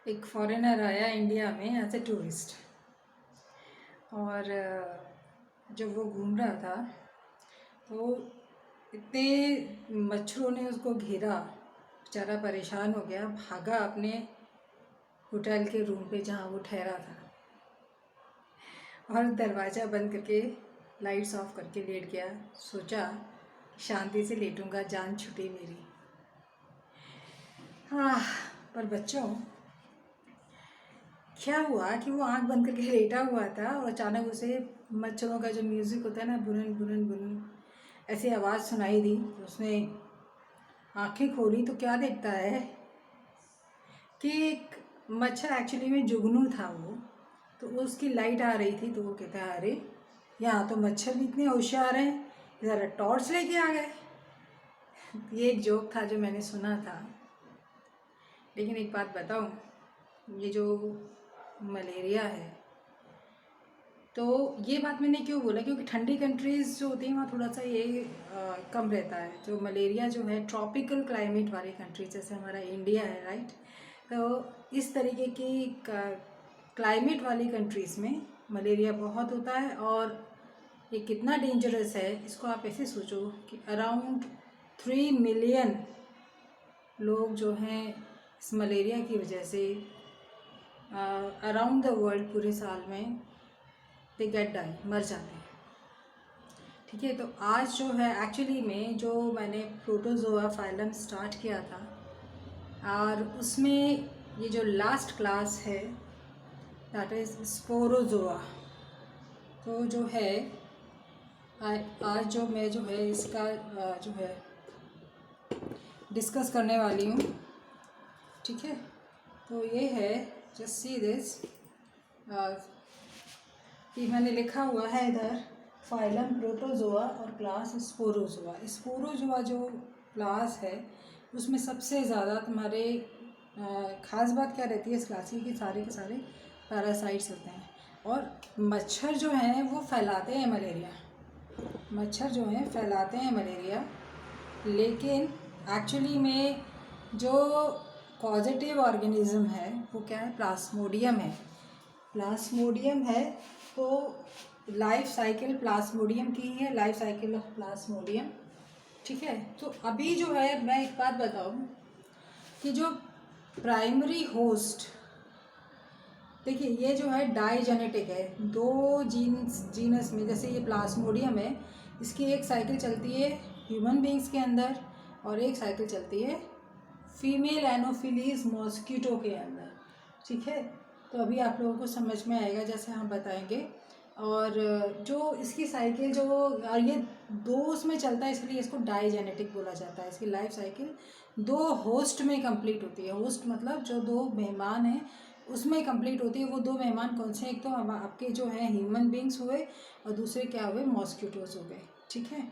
एक फॉरेनर आया इंडिया में एज ए टूरिस्ट। और जब वो घूम रहा था तो इतने मच्छरों ने उसको घेरा, बेचारा परेशान हो गया, भागा अपने होटल के रूम पे जहाँ वो ठहरा था और दरवाज़ा बंद करके लाइट्स ऑफ करके लेट गया। सोचा शांति से लेटूंगा, जान छुटी मेरी। हाँ, पर बच्चों क्या हुआ कि वो आंख बंद करके लेटा हुआ था और अचानक उसे मच्छरों का जो म्यूज़िक होता है ना, बुनन बुनन बुनन ऐसी आवाज़ सुनाई दी। उसने आंखें खोली तो क्या देखता है कि एक मच्छर एक्चुअली में जुगनू था वो, तो उसकी लाइट आ रही थी। तो वो कहता है अरे यहाँ तो मच्छर भी इतने होशियार हैं, ज़रा टॉर्च लेके आ गए। ये एक जोक था जो मैंने सुना था। लेकिन एक बात बताऊँ, ये जो मलेरिया है, तो ये बात मैंने क्यों बोला, क्योंकि ठंडी कंट्रीज़ जो होती हैं वहाँ थोड़ा सा ये कम रहता है। जो मलेरिया जो है ट्रॉपिकल क्लाइमेट वाली कंट्रीज, जैसे हमारा इंडिया है, राइट। तो इस तरीके की क्लाइमेट वाली कंट्रीज़ में मलेरिया बहुत होता है। और ये कितना डेंजरस है इसको आप ऐसे सोचो कि अराउंड 3 मिलियन लोग जो हैं इस मलेरिया की वजह से अराउंड द वर्ल्ड पूरे साल में दे गेट डाई, मर जाते हैं। ठीक है, तो आज जो है एक्चुअली में जो मैंने प्रोटोजोआ फाइलम स्टार्ट किया था, और उसमें ये जो लास्ट क्लास है दैट इज़ स्पोरोजोआ। तो जो है आज जो मैं जो है इसका जो है डिस्कस करने वाली हूँ। ठीक है, तो ये है, जस्ट सी दिस कि मैंने लिखा हुआ है इधर फाइलम प्रोटोजोआ और क्लास स्पोरोजोआ। स्पोरोजोआ जो क्लास है उसमें सबसे ज़्यादा तुम्हारे ख़ास बात क्या रहती है इस क्लास की कि सारे के सारे पैरासाइट्स होते हैं। और मच्छर जो हैं वो फैलाते हैं मलेरिया, मच्छर जो हैं फैलाते हैं मलेरिया। लेकिन एक्चुअली में जो पॉजिटिव ऑर्गेनिज्म है वो क्या है, प्लाज्मोडियम है। प्लाज्मोडियम है, तो लाइफ साइकिल प्लाज्मोडियम की है, लाइफ साइकिल ऑफ प्लाज्मोडियम। ठीक है, तो अभी जो है मैं एक बात बताऊं कि जो प्राइमरी होस्ट, देखिए ये जो है डाइजेनेटिक है। दो जीनस में, जैसे ये प्लाज्मोडियम है, इसकी एक साइकिल चलती है ह्यूमन बींग्स के अंदर और एक साइकिल चलती है फीमेल एनोफिलीज मॉस्किटो के अंदर। ठीक है, तो अभी आप लोगों को समझ में आएगा जैसे हम बताएंगे। और जो इसकी साइकिल जो, और ये दो उसमें चलता है इसलिए इसको डाइजेनेटिक बोला जाता है। इसकी लाइफ साइकिल दो होस्ट में कंप्लीट होती है। होस्ट मतलब जो दो मेहमान हैं उसमें कंप्लीट होती है। वो दो मेहमान कौन से, एक तो हम आपके जो हैं ह्यूमन बींग्स हुए और दूसरे क्या हुए, मॉस्किटोज हो गए। ठीक है,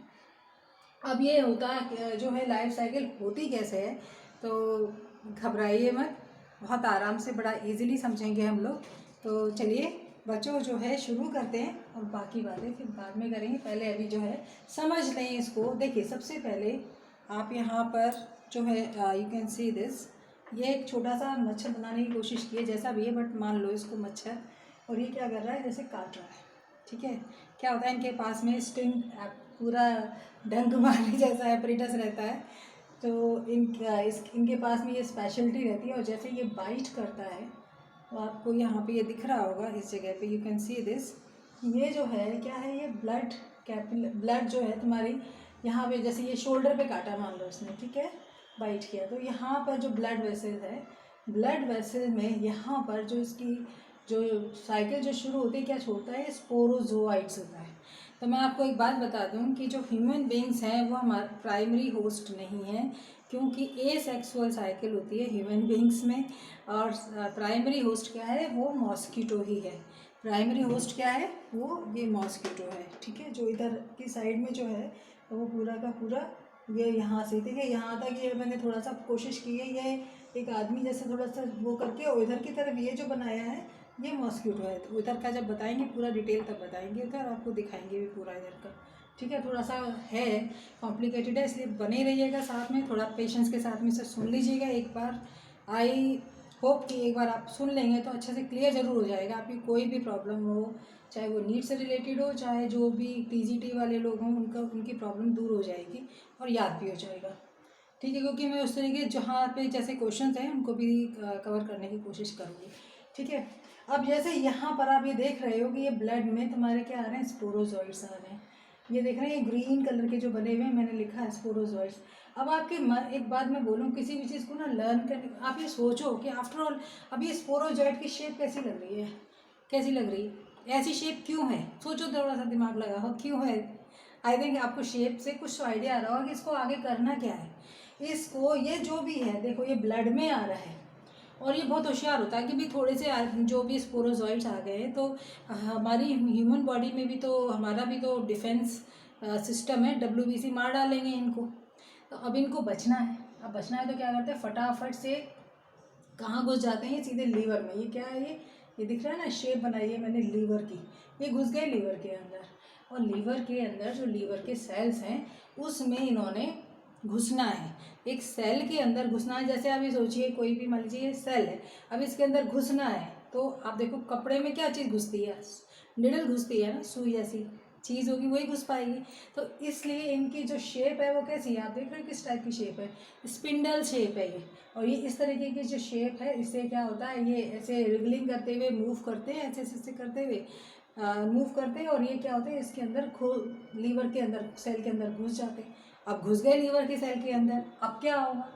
अब ये होता जो है लाइफ साइकिल होती कैसे है, तो घबराइए मत, बहुत आराम से बड़ा इजीली समझेंगे हम लोग। तो चलिए बच्चों जो है शुरू करते हैं और बाकी बातें फिर बाद में करेंगे। पहले अभी जो है समझ लें इसको। देखिए सबसे पहले आप यहाँ पर जो है यू कैन सी दिस, ये एक छोटा सा मच्छर बनाने की कोशिश की है, जैसा भी है, बट मान लो इसको मच्छर। और ये क्या कर रहा है, जैसे काट रहा है। ठीक है, क्या होता है इनके पास में स्टिंग पूरा डंक मारने जैसा एपरेटस रहता है। तो इनके पास में ये स्पेशलिटी रहती है। और जैसे ये बाइट करता है तो आपको यहाँ पे ये दिख रहा होगा, इस जगह पे यू कैन सी दिस, ये जो है क्या है, ये ब्लड जो है तुम्हारी यहाँ पे, जैसे ये शोल्डर पे काटा मान लो इसने, ठीक है, बाइट किया, तो यहाँ पर जो ब्लड वेसल है, ब्लड वेसल में यहाँ पर जो इसकी जो साइकिल जो शुरू होती है, क्या छोड़ता है, स्पोरोजोआइट्स होता है। तो मैं आपको एक बात बता दूं कि जो ह्यूमन बींग्स हैं वो हमारे प्राइमरी होस्ट नहीं हैं, क्योंकि एसेक्सुअल साइकिल होती है ह्यूमन बींग्स में। और प्राइमरी होस्ट क्या है, वो मॉस्किटो ही है। प्राइमरी होस्ट क्या है, वो ये मॉस्किटो है। ठीक है, जो इधर की साइड में जो है वो पूरा का पूरा ये यहाँ से, ठीक है, यहाँ तक ये मैंने थोड़ा सा कोशिश की है, ये एक आदमी जैसे थोड़ा सा वो करके, और इधर की तरफ ये जो बनाया है ये मॉस्किटो है। तो उधर का जब बताएंगे पूरा डिटेल तब बताएंगे, उधर आपको दिखाएंगे भी पूरा इधर का। ठीक है, थोड़ा सा है कॉम्प्लिकेटेड है, इसलिए बने रहिएगा साथ में, थोड़ा पेशेंस के साथ में से सुन लीजिएगा एक बार। आई होप कि एक बार आप सुन लेंगे तो अच्छे से क्लियर ज़रूर हो जाएगा। आपकी कोई भी प्रॉब्लम हो, चाहे वो नीट से रिलेटेड हो, चाहे जो भी टीजीटी वाले लोग हों, उनकी प्रॉब्लम दूर हो जाएगी और याद भी हो जाएगा। ठीक है, क्योंकि मैं उस तरीके जहाँ पे जैसे क्वेश्चंस हैं उनको भी कवर करने की कोशिश करूँगी। ठीक है, अब जैसे यहाँ पर आप ये देख रहे हो कि ये ब्लड में तुम्हारे क्या आ रहे हैं, स्पोरोजोइड्स आ रहे हैं। ये देख रहे हैं, ये ग्रीन कलर के जो बने हुए हैं, मैंने लिखा है स्पोरोजोइड्स। अब आपके मन, एक बात मैं बोलूँ, किसी भी चीज़ को ना लर्न करने, आप ये सोचो कि आफ्टर ऑल अब ये स्पोरोजोइड की शेप कैसी लग रही है, कैसी लग रही है, ऐसी शेप क्यों है? सोचो, थोड़ा सा दिमाग लगाओ, क्यों है? आई थिंक आपको शेप से कुछ आइडिया आ रहा होगा कि इसको आगे करना क्या है। इसको, ये जो भी है, देखो ये ब्लड में आ रहा है और ये बहुत होशियार होता है कि भी थोड़े से जो भी स्पोरोजोइड्स आ गए हैं तो हमारी ह्यूमन बॉडी में भी तो, हमारा भी तो डिफेंस सिस्टम है, WBC मार डालेंगे इनको। तो अब इनको बचना है। अब बचना है तो क्या करते हैं, फटाफट से कहाँ घुस जाते हैं, सीधे लीवर में। ये क्या है, ये दिख रहा है ना, शेप बनाई है मैंने लीवर की, ये घुस गए लीवर के अंदर। और लीवर के अंदर जो लीवर के सेल्स हैं उसमें इन्होंने घुसना है, एक सेल के अंदर घुसना है। जैसे आप ये सोचिए, कोई भी मान लीजिए ये सेल है, अब इसके अंदर घुसना है तो आप देखो कपड़े में क्या चीज़ घुसती है, निडल घुसती है ना, सुई ऐसी चीज़ होगी वही घुस पाएगी। तो इसलिए इनकी जो शेप है वो कैसी है, आप देख रहे हो किस टाइप की शेप है, स्पिंडल शेप है ये। और ये इस तरीके की जो शेप है, इससे क्या होता है, ये ऐसे रिगलिंग करते हुए मूव करते हैं, ऐसे ऐसे करते हुए मूव करते हैं, और ये क्या होते हैं, इसके अंदर लीवर के अंदर, सेल के अंदर घुस जाते हैं। अब घुस गए लीवर के सेल के अंदर, अब क्या होगा,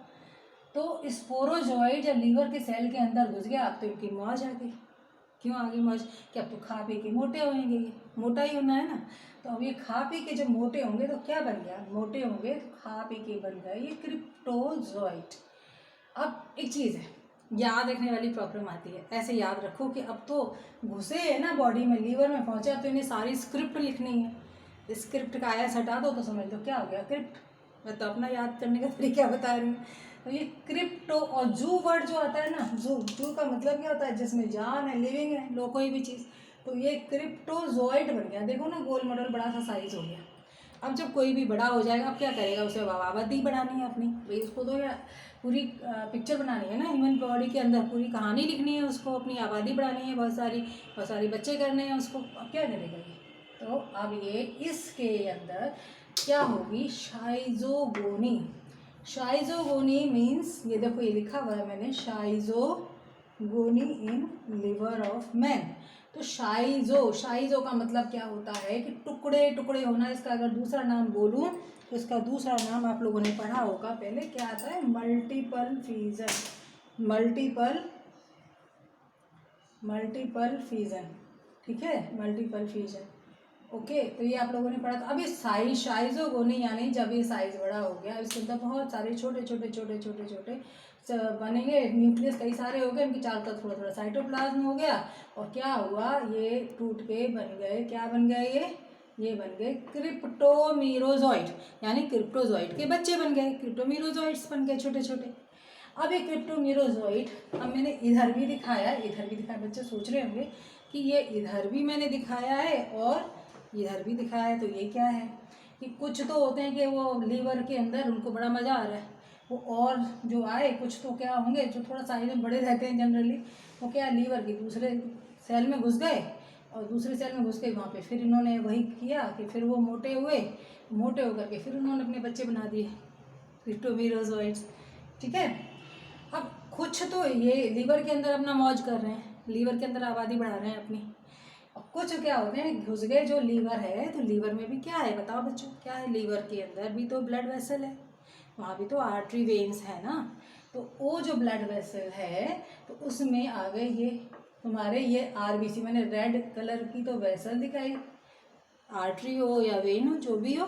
तो स्पोरोजोइड जब लीवर के सेल के अंदर घुस गया, अब तो इनकी मौज आ गई। क्यों आ गई मौज, कि अब तो खा पी के मोटे होंगे, ये मोटा ही होना है ना। तो अब ये खा पी के जब मोटे होंगे तो क्या बन गया, मोटे होंगे तो खा पी के बन गए ये क्रिप्टोजोइट। अब एक चीज़ है, याद रखने वाली प्रॉब्लम आती है। ऐसे याद रखो कि अब तो घुसे है ना बॉडी में, लीवर में पहुंचा, तो इन्हें सारी स्क्रिप्ट लिखनी है। स्क्रिप्ट का आया हटा दो तो समझ लो क्या हो गया, क्रिप्ट। मैं तो अपना याद करने का तरीका बता रही हूँ। तो ये क्रिप्टो, और जू वर्ड जो आता है ना, जू का मतलब क्या होता है, जिसमें जान है, लिविंग है, लो कोई भी चीज़। तो ये क्रिप्टोजोइड बन गया। देखो ना, गोल मॉडल बड़ा सा साइज हो गया। अब जब कोई भी बड़ा हो जाएगा, अब क्या करेगा, उसे आबादी बढ़ानी है अपनी, भाई उसको तो या पूरी पिक्चर बनानी है ना, ह्यूमन बॉडी के अंदर पूरी कहानी लिखनी है उसको, अपनी आबादी बढ़ानी है, बहुत सारी बच्चे करने हैं उसको। अब क्या करेगा ये, तो अब ये इसके अंदर क्या होगी, शाइजोगोनी। शाइजोगोनी मीन्स, ये देखो ये लिखा हुआ है मैंने, शाइजोगोनी इन लिवर ऑफ मैन। तो शाइजो का मतलब क्या होता है कि टुकड़े टुकड़े होना। इसका अगर दूसरा नाम बोलूं तो इसका दूसरा नाम आप लोगों ने पढ़ा होगा पहले, क्या आता है, मल्टीपल फ्यूजन। मल्टीपल फ्यूजन, ठीक है, मल्टीपल फ्यूजन। ओके, तो ये आप लोगों ने पढ़ा था। अब ये शाइजोगोनी यानी जब ये साइज बड़ा हो गया, इसके अंदर बहुत सारे छोटे छोटे बनेंगे, न्यूक्लियस कई सारे हो गए, इनके चारों तरफ थोड़ा थोड़ा साइटोप्लाज्म हो गया, और क्या हुआ, ये टूट के बन गए, क्या बन गए, ये बन गए क्रिप्टोमीरोजोइड, यानी क्रिप्टोजोइड के बच्चे बन गए, क्रिप्टोमीरोजोइड्स बन गए छोटे छोटे। अब ये क्रिप्टोमीरोजोइड, अब मैंने इधर भी दिखाया, बच्चे सोच रहे होंगे कि ये इधर भी मैंने दिखाया है और इधर भी दिखाया है, तो ये क्या है, कि कुछ तो होते हैं कि वो लीवर के अंदर उनको बड़ा मज़ा आ रहा है वो, और जो आए कुछ तो क्या होंगे जो थोड़ा साइज में बड़े रहते हैं जनरली, वो क्या लीवर की दूसरे सेल में घुस गए, और दूसरे सेल में घुस के वहाँ पे फिर इन्होंने वही किया कि फिर वो मोटे हुए, मोटे होकर के फिर उन्होंने अपने बच्चे बना दिए क्रिप्टोमीरोजोइड्स। ठीक है, अब कुछ तो ये लीवर के अंदर अपना मौज कर रहे हैं, लीवर के अंदर आबादी बढ़ा रहे हैं अपनी। अब कुछ क्या होते हैं, घुस गए जो लीवर है, तो लीवर में भी क्या है बताओ बच्चों, क्या है, लीवर के अंदर भी तो ब्लड वेसल है, वहाँ भी तो आर्टरी वेन्स है ना। तो वो जो ब्लड वेसल है तो उसमें आ गए ये तुम्हारे ये आरबीसी, मैंने रेड कलर की तो वेसल दिखाई, आर्टरी हो या वेन हो जो भी हो,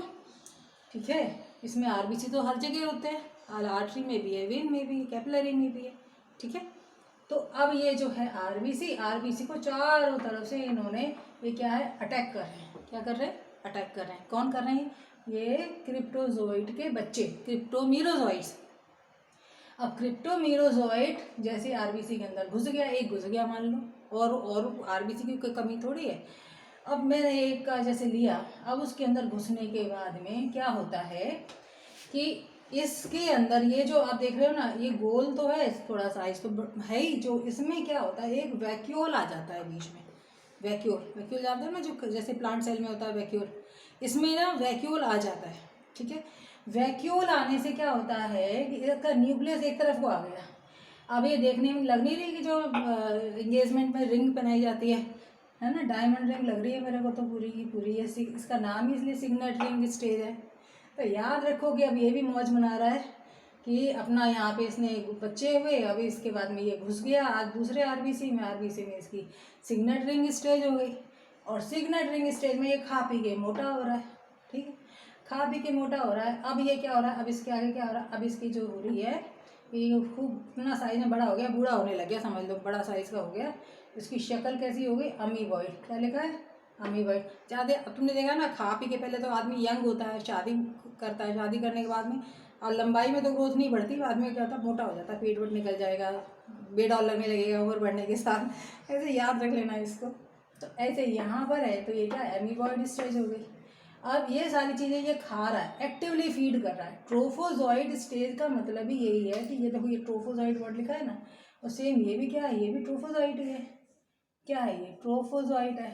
ठीक है। इसमें आरबीसी तो हर जगह होते हैं, आर्टरी में भी है, वेन में भी है, कैपिलरी में भी है, ठीक है। तो अब ये जो है आरबीसी को चारों तरफ से इन्होंने, ये क्या है, अटैक कर रहे हैं, क्या कर रहे हैं, अटैक कर रहे हैं। कौन कर रहे हैं, ये क्रिप्टोजोइड के बच्चे, क्रिप्टोमीरोजोइड्स। अब क्रिप्टोमीरोजोइड जैसे आरबीसी के अंदर घुस गया, एक घुस गया मान लो, और आरबीसी की कोई कमी थोड़ी है। अब मैंने एक का जैसे लिया, अब उसके अंदर घुसने के बाद में क्या होता है कि इसके अंदर ये जो आप देख रहे हो ना, ये गोल तो है, थोड़ा साइज तो है ही, जो इसमें क्या होता है, एक वैक्यूल आ जाता है बीच में। वैक्यूल जानते हो ना, जो जैसे प्लांट सेल में होता है वैक्यूल, इसमें ना वैक्यूल आ जाता है। ठीक है, वैक्यूल आने से क्या होता है कि इसका न्यूक्लियस एक तरफ को आ गया। अब ये देखने में लग नहीं रही कि जो एंगेजमेंट में रिंग पहनाई जाती है ना, डायमंड रिंग लग रही है मेरे को तो पूरी की पूरी। ये इसका नाम ही इसलिए सिग्नेट रिंग स्टेज है। तो याद रखो कि अब ये भी मौज मना रहा है कि अपना यहाँ पे इसने बच्चे हुए, अभी इसके बाद में ये घुस गया आज दूसरे आरबीसी में इसकी सिग्नेट रिंग स्टेज हो गई। और सिग्नेट रिंग स्टेज में ये खा पी के मोटा हो रहा है। ठीक है, खा पी के मोटा हो रहा है। अब ये क्या हो रहा है, अब इसके आगे क्या हो रहा है, अब इसकी जो हो रही है ये खूब इतना साइज में बड़ा हो गया, बूढ़ा होने लग गया, समझ लो बड़ा साइज का हो गया। इसकी शक्ल कैसी हो गई, अमीबॉइड। क्या लिखा है, अमीबॉइड। ज़्यादा तुमने देखा ना, खा पी के पहले तो आदमी यंग होता है, शादी करता है, शादी करने के बाद में और लंबाई में तो ग्रोथ नहीं बढ़ती, बाद में क्या होता है, मोटा हो जाता है, पेट वेट निकल जाएगा, बेडॉल लगने लगेगा उम्र बढ़ने के साथ। ऐसे याद रख लेना इसको। तो ऐसे यहाँ पर है तो ये क्या एमीबॉइड स्टेज हो गई। अब ये सारी चीज़ें ये खा रहा है, एक्टिवली फीड कर रहा है। ट्रोफोजॉइड स्टेज का मतलब ही यही है कि ये देखो, ये ट्रोफोजॉइड वर्ड लिखा है ना, और सेम ये भी क्या है, ये भी ट्रोफोजॉइड ही है। क्या है ये, ट्रोफोजॉइड है।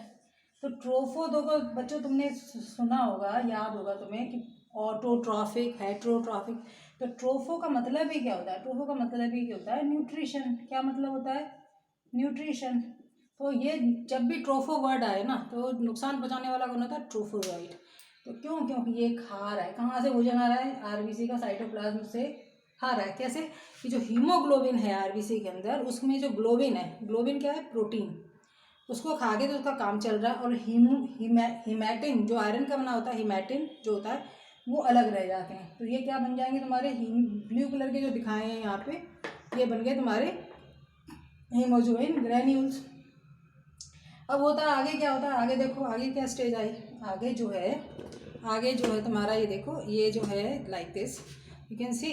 तो ट्रोफो देखो बच्चों, तुमने सुना होगा, याद होगा तुम्हें कि ऑटोट्रॉफिक, हेट्रोट्रॉफिक। तो ट्रोफो का मतलब ही क्या होता है, ट्रोफो का मतलब ही क्या होता है, न्यूट्रिशन। क्या मतलब होता है, न्यूट्रिशन। तो ये जब भी ट्रोफो वर्ड आए ना, तो नुकसान पहुंचाने वाला कौन होता है, ट्रोफोजॉइड। तो क्यों, क्योंकि ये खा रहा है, कहाँ से भोजन आ रहा है, आरबीसी का साइटोप्लाज्म से खा रहा है। कैसे, कि जो हीमोग्लोबिन है आरबीसी के अंदर, उसमें जो ग्लोबिन है, ग्लोबिन क्या है, प्रोटीन, उसको खा के तो उसका काम चल रहा है। और हीमैटिन जो आयरन का बना होता है, हीमैटिन जो होता है वो अलग रह जाते हैं। तो ये क्या बन जाएंगे तुम्हारे, ब्लू कलर के जो दिखाए हैं यहाँ पे, ये बन गए तुम्हारे हीमोग्लोबिन ग्रैन्यूल्स। अब होता है आगे, क्या होता है आगे, देखो आगे क्या स्टेज आई, आगे जो है तुम्हारा, ये देखो, ये जो है like this, you can see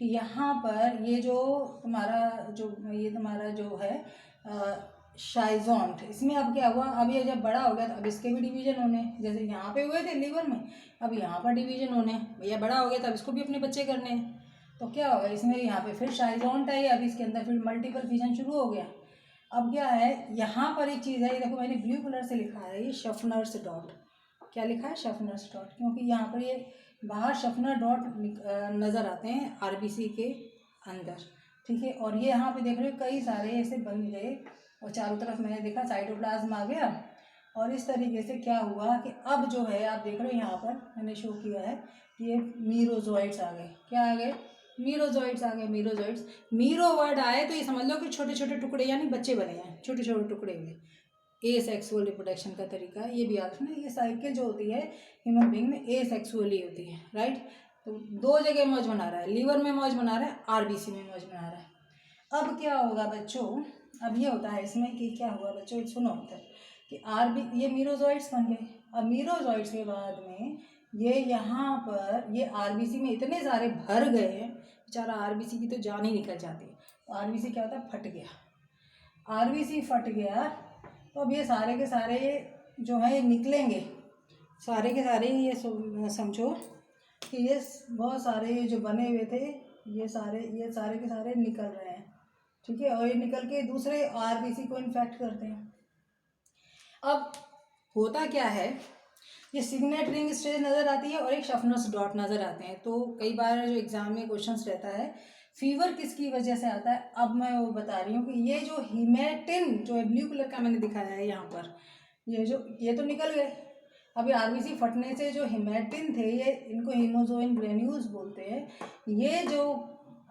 कि यहाँ पर ये जो तुम्हारा जो है शाइजोंट, इसमें अब क्या हुआ, अब ये जब बड़ा हो गया तो अब इसके भी डिवीजन होने, जैसे यहाँ पे हुए थे लीवर में, अब यहाँ पर डिवीजन होने, भैया बड़ा हो गया तो अब इसको भी अपने बच्चे करने हैं। तो क्या होगा, इसमें यहाँ पे फिर शाइजोंट आई, अब इसके अंदर फिर मल्टीपल फिजन शुरू हो गया। अब क्या है, यहाँ पर एक चीज़ है, ये देखो मैंने ब्लू कलर से लिखा है, ये शफनर्स डॉट। क्या लिखा है, शफनर्स डॉट, क्योंकि यहाँ पर ये बाहर शफनर डॉट नज़र आते हैं आरबीसी के अंदर। ठीक है, और ये यहाँ पे देख रहे हो कई सारे ऐसे बन गए, और चारों तरफ मैंने देखा साइटोप्लाज्म आ गया। और इस तरीके से क्या हुआ कि अब जो है आप देख रहे हो यहाँ पर मैंने शो किया है कि ये मीरोजोइड्स आ गए। क्या आ गए, मीरोजोइड्स आ गए। मीरोजोइड्स, मीरो वर्ड आए तो ये समझ लो कि छोटे छोटे टुकड़े, यानी बच्चे बने हैं, छोटे छोटे टुकड़े हुए। ए सेक्सुअल रिप्रोडक्शन का तरीका ये भी याद रखना। ये साइकिल जो होती है ह्यूमन बीइंग में ए सेक्सुअली होती है, राइट। तो दो जगह मौज बना रहा है, लीवर में मौज बना रहा है, आरबीसी में मौज बना रहा है। अब क्या होगा बच्चों, अब ये होता है इसमें कि क्या हुआ बच्चों, सुनो उधर कि ये मीरोजोइड्स बन गए। अब मीरोजोइड्स के बाद में ये यहाँ पर ये आरबीसी में इतने सारे भर गए हैं, बेचारा आरबीसी की तो जान ही निकल जाती है। तो आरबीसी क्या होता है, फट गया। आरबीसी फट गया तो अब ये सारे के सारे जो है ये निकलेंगे, सारे के सारे ये समझो कि ये बहुत सारे जो बने हुए थे, ये सारे के सारे निकल रहे हैं। ठीक है, और ये निकल के दूसरे आरबीसी को इन्फेक्ट करते हैं। अब होता क्या है, ये सिग्नेट रिंग स्टेज नज़र आती है और एक शफनर्स डॉट नज़र आते हैं। तो कई बार जो एग्जाम में क्वेश्चंस रहता है फीवर किसकी वजह से आता है, अब मैं वो बता रही हूँ कि ये जो हीमेटिन जो है ब्लू कलर का मैंने दिखाया है यहाँ पर, ये तो निकल गए। अभी आरबीसी फटने से जो हीमेटिन थे, ये इनको हीमोजोइन ग्रेन्यूल्स बोलते हैं। ये जो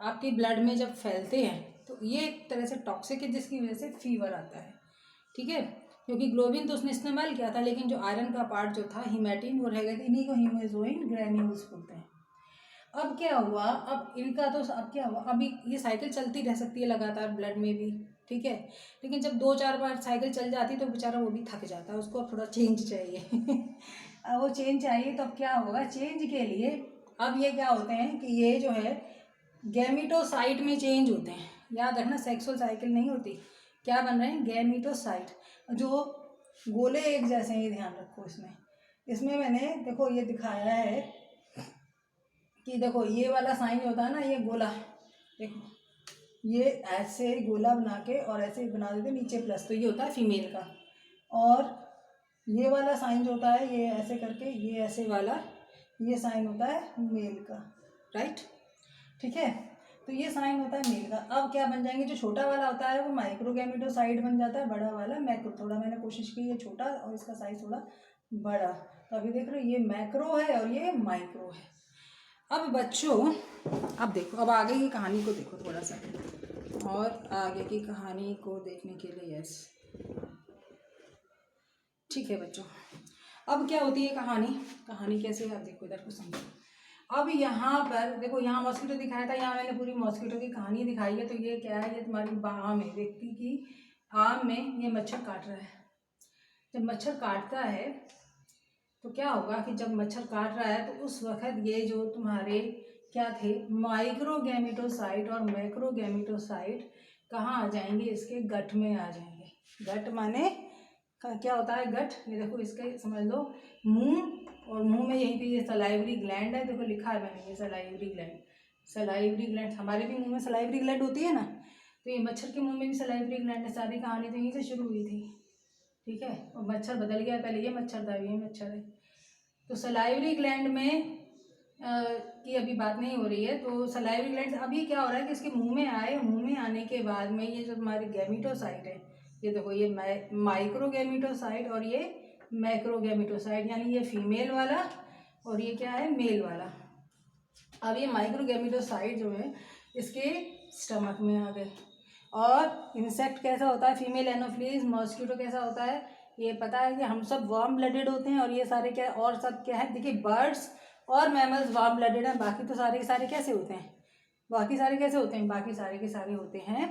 आपकी ब्लड में जब फैलते हैं तो ये एक तरह से टॉक्सिक है, जिसकी वजह से फीवर आता है। ठीक है, क्योंकि ग्लोबिन तो उसने इस्तेमाल किया था, लेकिन जो आयरन का पार्ट जो था हीमेटिन वो रह गए थे, इन्हीं को हीमोजोइन ग्रेन्यूल्स बोलते हैं। अब क्या हुआ, अब इनका तो अब क्या हुआ, अभी ये साइकिल चलती रह सकती है लगातार ब्लड में भी, ठीक है, लेकिन जब 2-4 बार साइकिल चल जाती तो बेचारा वो भी थक जाता है, उसको थोड़ा चेंज चाहिए। अब वो चेंज चाहिए तो अब क्या होगा, चेंज के लिए अब ये क्या होते हैं कि ये जो है गैमीटोसाइट में चेंज होते हैं। याद रखना, सेक्सुअल साइकिल नहीं होती, क्या बन रहे हैं, गैमीटोसाइट, जो गोले एक जैसे ही, ध्यान रखो। इसमें मैंने देखो ये दिखाया है कि देखो ये वाला साइन होता है ना, ये गोला, देखो ये ऐसे गोला बना के और ऐसे बना देते नीचे प्लस, तो ये होता है फीमेल का। और ये वाला साइन जो होता है ये ऐसे करके, ये ऐसे वाला, ये साइन होता है मेल का, राइट। ठीक है, तो ये साइन होता है मेल का। अब क्या बन जाएंगे, जो छोटा वाला होता है वो माइक्रोगैमेटोसाइड बन जाता है, बड़ा वाला मैक्रो। थोड़ा मैंने कोशिश की है छोटा और इसका साइज थोड़ा बड़ा, तो अभी देख रहे हो ये मैक्रो है और ये माइक्रो है। अब बच्चों अब देखो, अब आगे की कहानी को देखो थोड़ा सा, और आगे की कहानी को देखने के लिए यस, ठीक है बच्चों। अब क्या होती है कहानी, कहानी कैसे है आप देखो, इधर को समझो। अब यहाँ पर देखो, यहाँ मॉस्किटो दिखाया था, यहाँ मैंने पूरी मॉस्किटो की कहानी दिखाई है। तो ये क्या है, ये तुम्हारी आम है, व्यक्ति की आम में ये मच्छर काट रहा है। जब मच्छर काटता है तो क्या होगा कि जब मच्छर काट रहा है तो उस वक्त ये जो तुम्हारे क्या थे, माइक्रोगैमेटोसाइट और मैक्रोगैमेटोसाइट कहाँ आ जाएंगे, इसके गट में आ जाएंगे। गट माने क्या होता है गट, ये देखो इसके समझ लो मुंह, और मुंह में यहीं पे ये सलाइवरी ग्लैंड है, देखो लिखा है मैंने ये सलाइवरी ग्लैंड। सलाइवरी ग्लैंड, हमारे भी मुंह में सलाइवरी ग्लैंड होती है ना, तो ये मच्छर के मुंह में भी सलाइवरी ग्लैंड है। सारी कहानी तो यहीं से शुरू हुई थी, ठीक है। और मच्छर बदल गया, पहले ये मच्छर था, ये मच्छर है। तो सलाइवरी ग्लैंड में की अभी बात नहीं हो रही है। तो सलाइवरी ग्लैंड अभी क्या हो रहा है कि इसके मुंह में आए, मुंह में आने के बाद में ये जो हमारी गैमेटोसाइट है, ये देखो ये माइक्रोगैमेटोसाइट और ये मैक्रोगैमेटोसाइट, यानी ये फीमेल वाला और ये क्या है मेल वाला। अब ये माइक्रोगैमेटोसाइट जो है इसके स्टमक में आ गए। और इंसेक्ट कैसा होता है, फीमेल एनोफिलीज मॉस्किटो कैसा होता है, ये पता है कि हम सब वार्म ब्लडेड होते हैं। और ये सारे क्या, और सब क्या है, देखिए बर्ड्स और मैमल्स वार्म ब्लडेड हैं, बाकी तो सारे के सारे कैसे होते हैं, बाकी सारे कैसे होते हैं, बाकी सारे के सारे होते हैं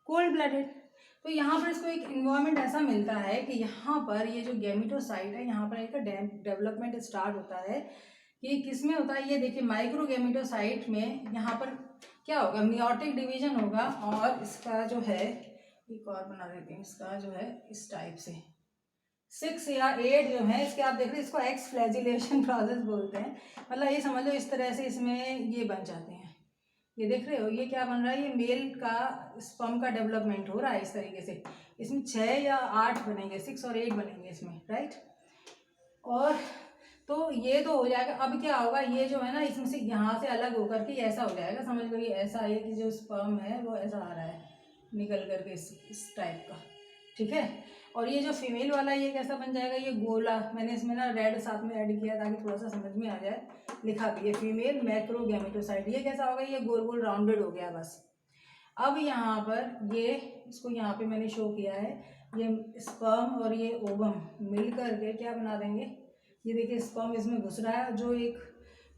कोल्ड ब्लडेड। तो यहाँ पर इसको एक इन्वायरमेंट ऐसा मिलता है कि यहाँ पर ये जो गैमेटोसाइट है, यहाँ पर एक डेवलपमेंट स्टार्ट होता है कि किस में होता है, ये देखिए माइक्रोगैमेटोसाइट में यहाँ पर क्या होगा, मियोटिक डिवीजन होगा। और इसका जो है, एक और बना देते हैं, इसका जो है इस टाइप से 6 या 8 जो है इसके, आप देख रहे हैं इसको एक्स फ्लैजिलेशन प्रोसेस बोलते हैं। मतलब ये समझ लो इस तरह से इसमें ये बन जाते हैं, ये देख रहे हो ये क्या बन रहा है, ये मेल का स्पर्म का डेवलपमेंट हो रहा है इस तरीके से। इसमें 6 या 8 बनेंगे, 6 और 8 बनेंगे इसमें, राइट। और तो ये तो हो जाएगा। अब क्या होगा, ये जो है ना इसमें से यहाँ से अलग होकर के ऐसा हो जाएगा, समझ लो ये ऐसा है कि जो स्पर्म है वो ऐसा आ रहा है निकल करके इस टाइप का, ठीक है। और ये जो फीमेल वाला ये कैसा बन जाएगा, ये गोला, मैंने इसमें ना रेड साथ में ऐड किया ताकि थोड़ा सा समझ में आ जाए, लिखा भी है फीमेल मैक्रोगैमेटोसाइट। ये कैसा होगा, ये गोल गोल राउंडेड हो गया बस। अब यहाँ पर ये इसको यहाँ पे मैंने शो किया है, ये स्पर्म और ये ओवम मिल करके क्या बना देंगे, ये देखिए स्पर्म इसमें घुस रहा है, जो एक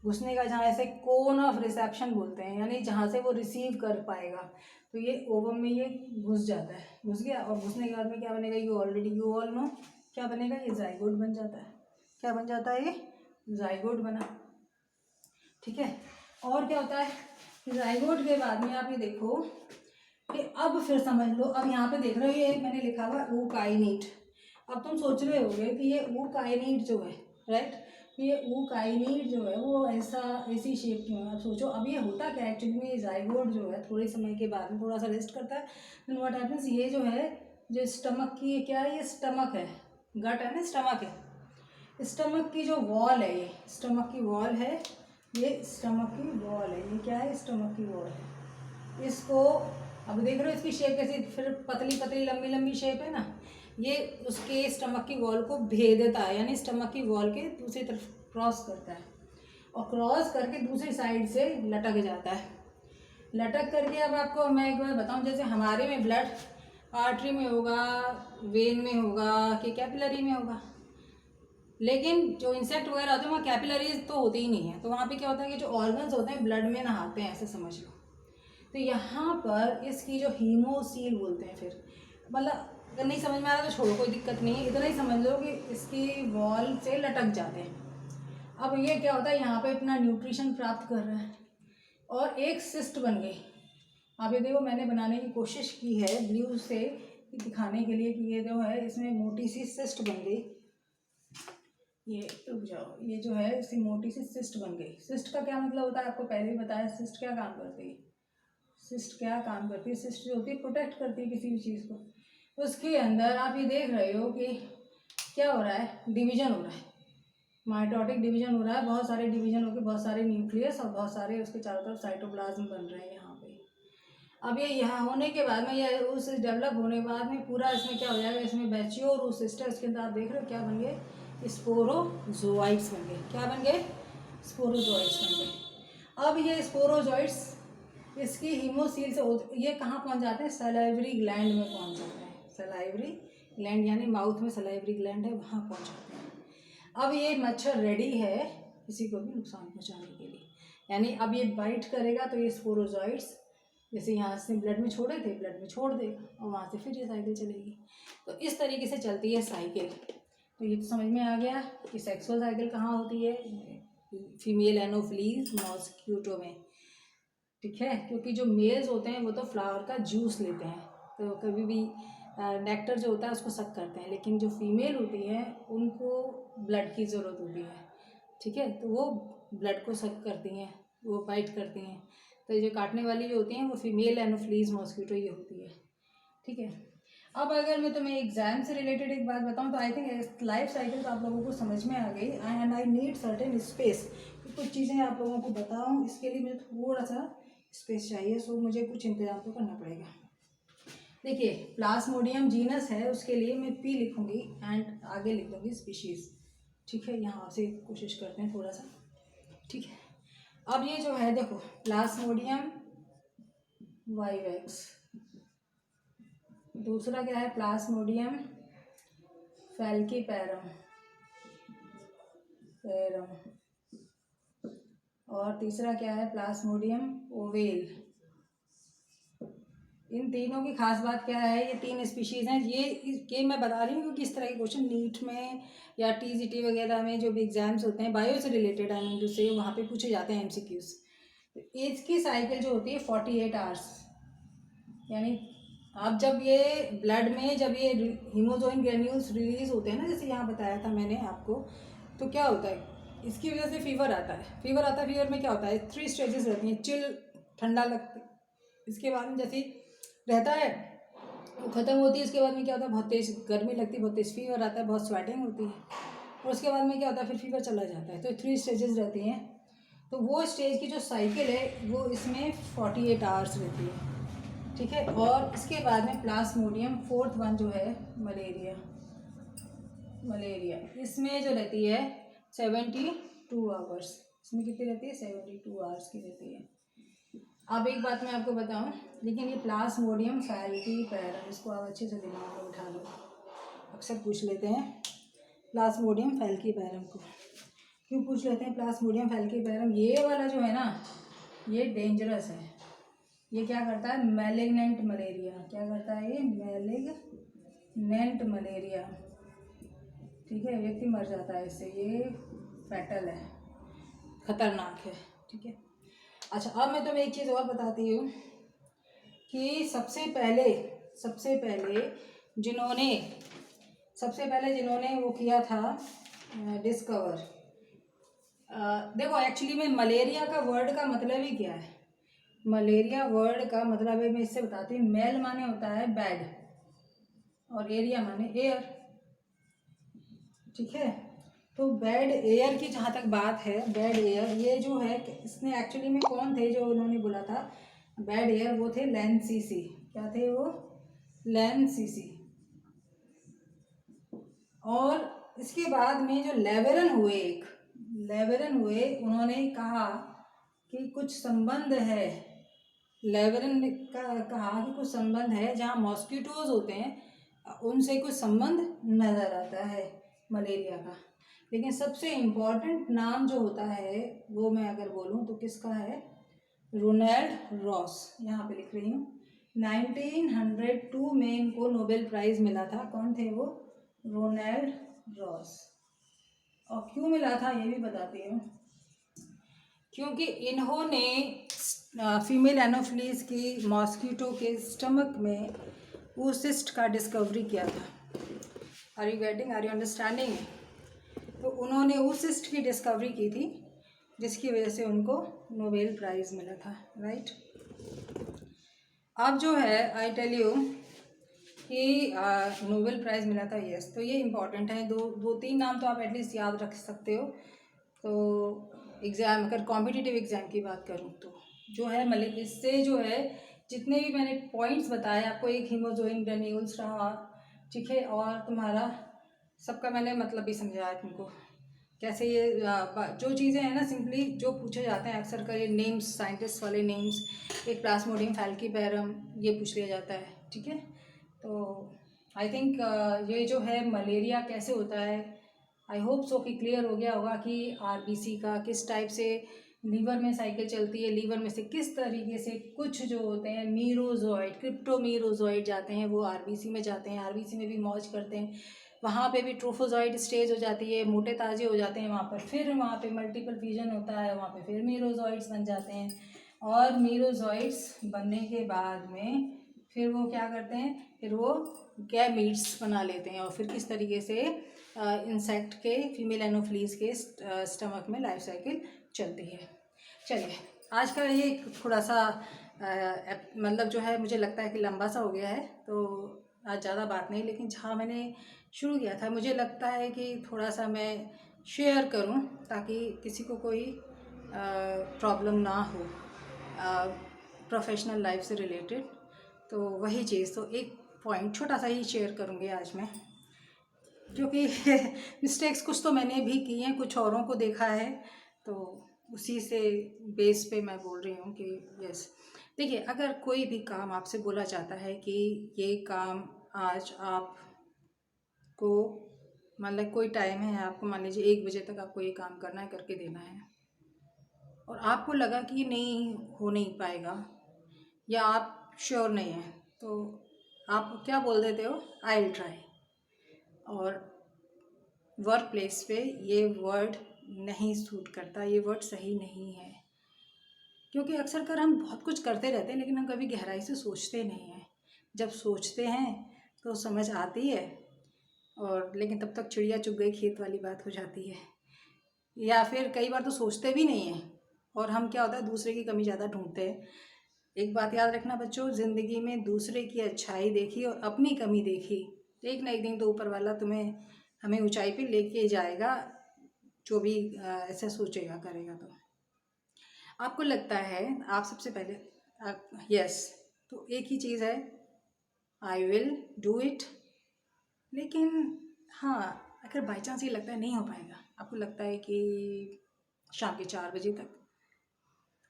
घुसने का जहाँ ऐसे कोन ऑफ रिसेप्शन बोलते हैं, यानी जहाँ से वो रिसीव कर पाएगा। तो ये ओवम में ये घुस जाता है, घुस गया, और घुसने के बाद में क्या बनेगा, यू ऑल नो क्या बनेगा, ये जाइगोट बन जाता है। क्या बन जाता है, ये जाइगोट बना, ठीक है। और क्या होता है, जाइगोट के बाद में आप ये देखो कि अब फिर समझ लो, अब यहाँ पे देख रहे हो ये मैंने लिखा हुआ ऊकाइनेट। अब तुम सोच रहे होगे कि ये ऊकाइनेट जो है, राइट, ये ऊकाइनेट जो है वो ऐसी शेप क्यों है। अब सोचो, अब ये होता क्या है एक्चुअली में, ये जाइगोट जो है थोड़े समय के बाद में थोड़ा सा रेस्ट करता है, देन व्हाट हैपेंस, ये जो है जो स्टमक की क्या है, ये स्टमक है, गट है ना, स्टमक है, स्टमक की जो वॉल है, ये स्टमक की वॉल है, ये स्टमक की वॉल है, ये क्या है, स्टमक की वॉल है। इसको अब देख रहे हो इसकी शेप कैसी, फिर पतली पतली लंबी लंबी शेप है ना, ये उसके स्टमक की वॉल को भेदता है, यानी स्टमक की वॉल के दूसरी तरफ क्रॉस करता है, और क्रॉस करके दूसरी साइड से लटक जाता है। लटक करके अब आपको मैं एक बार बताऊं, जैसे हमारे में ब्लड आर्टरी में होगा, वेन में होगा कि कैपिलरी में होगा, लेकिन जो इंसेक्ट वगैरह होते हैं वहाँ कैपिलरीज तो होती ही नहीं है। तो वहाँ पे क्या होता है कि जो ऑर्गन्स होते हैं ब्लड में नहाते हैं, ऐसे समझ लो। तो यहाँ पर इसकी जो हीमोसील बोलते हैं, फिर मतलब अगर नहीं समझ में आ रहा तो छोड़ो, कोई दिक्कत नहीं है, इतना ही समझ लो कि इसकी वॉल से लटक जाते हैं। अब ये क्या होता है, यहाँ पे अपना न्यूट्रिशन प्राप्त कर रहा है और एक सिस्ट बन गई। अब ये देखो मैंने बनाने की कोशिश की है ब्लू से दिखाने के लिए कि ये जो है इसमें मोटी सी सिस्ट बन गई, ये रुक जाओ, ये जो है इसकी मोटी सी सिस्ट बन गई। सिस्ट का क्या मतलब होता है आपको पहले ही बताया। सिस्ट क्या काम करती है, सिस्ट क्या काम करती है, सिस्ट जो होती है प्रोटेक्ट करती है किसी भी चीज़ को। उसके अंदर आप ये देख रहे हो कि क्या हो रहा है, डिवीजन हो रहा है, माइटोटिक डिवीजन हो रहा है। बहुत सारे डिवीजन होकर बहुत सारे न्यूक्लियस और बहुत सारे उसके चारों तरफ साइटोप्लाज्म बन रहे हैं यहाँ पे। अब ये यहाँ होने के बाद में, या उस डेवलप होने के बाद में पूरा इसमें क्या हो जाएगा, इसमें मैच्योर और सिस्टर, इसके अंदर आप देख रहे हो क्या बन गए, स्पोरोजोइट्स बन गए। क्या बन गए, स्पोरोजोइट्स बन गए। अब ये स्पोरोजोइट्स इसकी हीमोसील से ये कहाँ पहुँच जाते हैं, सलाइवरी ग्लैंड में पहुँच जाते हैं। सलाइवरी ग्लैंड यानी माउथ में सलाइवरी ग्लैंड है, वहाँ पहुँच जाते हैं। अब ये मच्छर रेडी है किसी को भी नुकसान पहुँचाने के लिए। यानी अब ये बाइट करेगा तो ये स्पोरोजोइट्स जैसे यहाँ से ब्लड में छोड़े थे, ब्लड में छोड़ देगा और वहाँ से फिर ये साइकिल चलेगी। तो इस तरीके से चलती है साइकिल। तो ये तो समझ में आ गया कि सेक्सुअल साइकिल कहाँ होती है, फीमेल एनोफिलीज मॉस्क्यूटो में। ठीक है, क्योंकि जो मेल्स होते हैं वो तो फ्लावर का जूस लेते हैं, तो कभी भी नेक्टर जो होता है उसको सक करते हैं, लेकिन जो फीमेल होती है उनको ब्लड की ज़रूरत होती है। ठीक है, तो वो ब्लड को सक करती हैं, वो बाइट करती हैं। तो ये जो काटने वाली जो होती हैं वो फीमेल एनोफिलीज मॉस्क्यूटो ये होती है। ठीक है, अब अगर मैं तुम्हें एग्जाम से रिलेटेड एक बात बताऊं तो आई थिंक लाइफ साइकिल तो आप लोगों को समझ में आ गई, and I need certain space. कुछ चीज़ें आप लोगों को बताऊं, इसके लिए मुझे थोड़ा सा स्पेस चाहिए, सो मुझे कुछ इंतजाम तो करना पड़ेगा। देखिए, प्लाज्मोडियम जीनस है, उसके लिए मैं पी लिखूंगी एंड आगे लिख दूंगी स्पीशीज़। ठीक है, यहाँ से कोशिश करते हैं थोड़ा सा। ठीक है, अब ये जो है देखो, प्लाज्मोडियम वाइवेक्स, दूसरा क्या है प्लाज्मोडियम फैल्कीपैरम और तीसरा क्या है प्लाज्मोडियम ओवेल। इन तीनों की खास बात क्या है, ये तीन स्पीशीज़ हैं। ये मैं बता रही हूँ क्योंकि इस तरह के क्वेश्चन नीट में या टीजीटी वगैरह में जो भी एग्जाम्स होते हैं बायो से रिलेटेड, आई मीन टू से, वहाँ पे पूछे जाते हैं एमसीक्यूज। तो इसकी साइकिल जो होती है 48 आवर्स, यानी अब जब ये ब्लड में जब ये हीमोजोइन ग्रेन्यूल्स रिलीज होते हैं ना, जैसे यहाँ बताया था मैंने आपको, तो क्या होता है, इसकी वजह से फीवर आता है। फीवर में क्या होता है, 3 स्टेजेस रहती हैं। चिल, ठंडा लगता है, इसके बाद में जैसे रहता है वो ख़त्म होती है, उसके बाद में क्या होता है, बहुत तेज़ गर्मी लगती है, बहुत तेज़ फीवर आता है, बहुत स्वेटिंग होती है, और उसके बाद में क्या होता है, फिर फीवर चला जाता है। तो 3 स्टेजेस रहती हैं। तो वो स्टेज की जो साइकिल है वो इसमें 48 आवर्स रहती है। ठीक है, और इसके बाद में प्लाज्मोडियम फोर्थ वन जो है मलेरिया, इसमें जो रहती है 72 आवर्स। इसमें कितनी रहती है, 72 आवर्स की रहती है। अब एक बात मैं आपको बताऊं, लेकिन ये प्लाज्मोडियम फैल्कीपैरम, इसको आप अच्छे से दिमाग में उठा लो, अक्सर पूछ लेते हैं प्लाज्मोडियम फैल्कीपैरम को। क्यों पूछ लेते हैं प्लाज्मोडियम फैल्कीपैरम, ये वाला जो है ना ये डेंजरस है। ये क्या करता है, मैलिग्नेंट मलेरिया, क्या करता है ये, मैलिग्नेंट मलेरिया। ठीक है, व्यक्ति मर जाता है इससे, ये फैटल है, खतरनाक है। ठीक है, अच्छा अब मैं तुम्हें एक चीज़ और बताती हूँ कि सबसे पहले जिन्होंने वो किया था डिस्कवर, देखो एक्चुअली में मलेरिया का वर्ड का मतलब ही क्या है। मलेरिया वर्ड का मतलब है, मैं इससे बताती हूँ, मेल माने होता है बैड और एरिया माने एयर। ठीक है, तो बैड एयर की जहाँ तक बात है, बैड एयर ये जो है, इसने एक्चुअली में कौन थे जो उन्होंने बोला था बैड एयर, वो थे लैंसीसी। क्या थे वो, लैंसीसी। और इसके बाद में जो लेवेरन हुए, उन्होंने कहा कि कुछ संबंध है, लेवेरन ने कहा कि कुछ संबंध है, जहाँ मॉस्किटोज होते हैं उनसे कुछ संबंध नज़र आता है मलेरिया का। लेकिन सबसे इम्पॉर्टेंट नाम जो होता है वो मैं अगर बोलूँ तो किसका है, रोनाल्ड रॉस। यहाँ पे लिख रही हूँ, 1902 में इनको नोबेल प्राइज़ मिला था। कौन थे वो, रोनाल्ड रॉस। और क्यों मिला था ये भी बताती हूँ, क्योंकि इन्होंने फीमेल एनोफिलीज की मॉस्किटो के स्टमक में oocyst का डिस्कवरी किया था। Are you understanding. तो उन्होंने उस सिस्ट की डिस्कवरी की थी जिसकी वजह से उनको नोबेल प्राइज़ मिला था, राइट। अब जो है आई टेल यू कि नोबेल प्राइज़ मिला था, यस, तो ये इम्पॉर्टेंट है। दो तीन नाम तो आप एटलीस्ट याद रख सकते हो। तो एग्ज़ाम, अगर कॉम्पिटिटिव एग्ज़ाम की बात करूँ तो जो है मतलब इससे जो है जितने भी मैंने पॉइंट्स बताए आपको, एक हीमोजोइन ग्रेन्यूल्स रहा, ठीक है, और तुम्हारा सबका मैंने मतलब भी समझाया तुमको कैसे ये जो चीज़ें हैं ना, सिंपली जो पूछे जाते हैं अक्सर कर, ये नेम्स, साइंटिस्ट वाले नेम्स, एक प्लाज्मोडियम फैल्कीपेरम, ये पूछ लिया जाता है, ठीक है। तो आई थिंक ये जो है मलेरिया कैसे होता है, आई होप सो कि क्लियर हो गया होगा कि आरबीसी का किस टाइप से लीवर में साइकिल चलती है, लीवर में से किस तरीके से कुछ जो होते हैं मीरोजोइड, क्रिप्टोमीरोजोइड जाते हैं, वो आरबीसी में जाते हैं, आरबीसी में भी मौज करते हैं, वहाँ पे भी ट्रोफोजोइड स्टेज हो जाती है, मोटे ताजे हो जाते हैं वहाँ पर, फिर वहाँ पे मल्टीपल फ्यूजन होता है, वहाँ पे फिर मीरोजोइड्स बन जाते हैं, और मीरोजोइड्स बनने के बाद में फिर वो क्या करते हैं, फिर वो गैमीट्स बना लेते हैं, और फिर किस तरीके से इंसेक्ट के, फीमेल एनोफ्लीज के स्टमक में लाइफ साइकिल चलती है। चलिए, आज का ये थोड़ा सा मतलब जो है मुझे लगता है कि लंबा सा हो गया है, तो आज ज़्यादा बात नहीं, लेकिन जहाँ मैंने शुरू किया था मुझे लगता है कि थोड़ा सा मैं शेयर करूं ताकि किसी को कोई प्रॉब्लम ना हो प्रोफेशनल लाइफ से रिलेटेड। तो वही चीज़, तो एक पॉइंट छोटा सा ही शेयर करूँगी आज मैं, क्योंकि मिस्टेक्स कुछ तो मैंने भी की हैं, कुछ औरों को देखा है, तो उसी से बेस पे मैं बोल रही हूँ कि यस। देखिए, अगर कोई भी काम आपसे बोला जाता है कि ये काम आज आप को मतलब कोई टाइम है आपको, मान लीजिए 1 बजे तक आपको ये काम करना है, करके देना है, और आपको लगा कि ये नहीं हो नहीं पाएगा या आप श्योर नहीं हैं, तो आप क्या बोल देते हो, आई विल ट्राई। और वर्क प्लेस पे ये वर्ड नहीं सूट करता, ये वर्ड सही नहीं है, क्योंकि अक्सर कर हम बहुत कुछ करते रहते हैं लेकिन हम कभी गहराई से सोचते नहीं हैं। जब सोचते हैं तो समझ आती है, और लेकिन तब तक चिड़िया चुग गई खेत वाली बात हो जाती है। या फिर कई बार तो सोचते भी नहीं हैं, और हम क्या होता है दूसरे की कमी ज़्यादा ढूंढते हैं। एक बात याद रखना बच्चों, ज़िंदगी में दूसरे की अच्छाई देखी और अपनी कमी देखी, एक ना एक दिन तो ऊपर वाला हमें ऊंचाई पे लेके जाएगा, जो भी ऐसा सोचेगा करेगा। तो आपको लगता है, आप सबसे पहले यस, तो एक ही चीज़ है, आई विल डू इट। लेकिन हाँ, अगर बाई चांस ये लगता है नहीं हो पाएगा, आपको लगता है कि शाम के 4 बजे तक,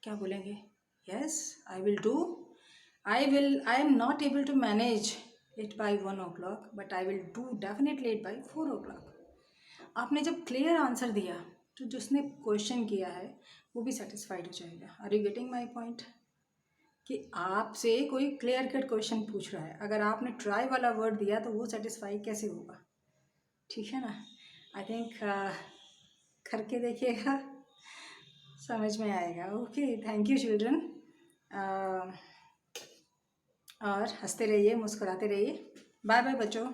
क्या बोलेंगे, yes I will do, I am not able to manage it by 1 o'clock, but I will do definitely it by 4 o'clock। आपने जब क्लियर आंसर दिया तो जिसने क्वेश्चन किया है वो भी सेटिस्फाइड हो जाएगा। Are you getting my point? कि आपसे कोई क्लियर कट क्वेश्चन पूछ रहा है, अगर आपने ट्राई वाला वर्ड दिया तो वो सेटिस्फाई कैसे होगा, ठीक है ना। आई थिंक करके देखिएगा, समझ में आएगा। ओके, थैंक यू चिल्ड्रन, और हंसते रहिए, मुस्कुराते रहिए। बाय बाय बच्चों।